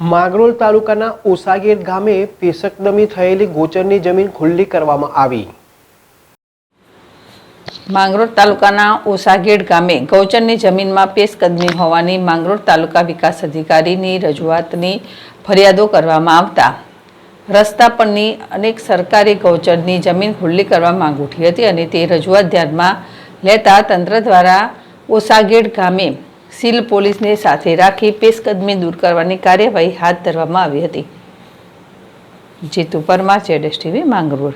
માંગરોળ તાલુકાના ઓસાગેર ગામે પેશકદમી થયેલી ગોચરની જમીન ખુલ્લી કરવામાં આવી। માંગરોળ તાલુકાના ઓસાગેડ ગામે ગૌચરની જમીનમાં પેશકદમી હોવાની માંગરોળ તાલુકા વિકાસ અધિકારીની રજૂઆતની ફરિયાદો કરવામાં આવતા રસ્તા પરની અનેક સરકારી ગૌચરની જમીન ખુલ્લી કરવા માંગ ઉઠી હતી અને તે રજૂઆત ધ્યાનમાં લેતા તંત્ર દ્વારા ઓસાગેડ ગામે સીલ પોલીસને સાથે રાખી પેશકદમી દૂર કરવાની કાર્યવાહી હાથ ધરવામાં આવી હતી। જીતુ પરમાર, ZSTV, માંગરોળ।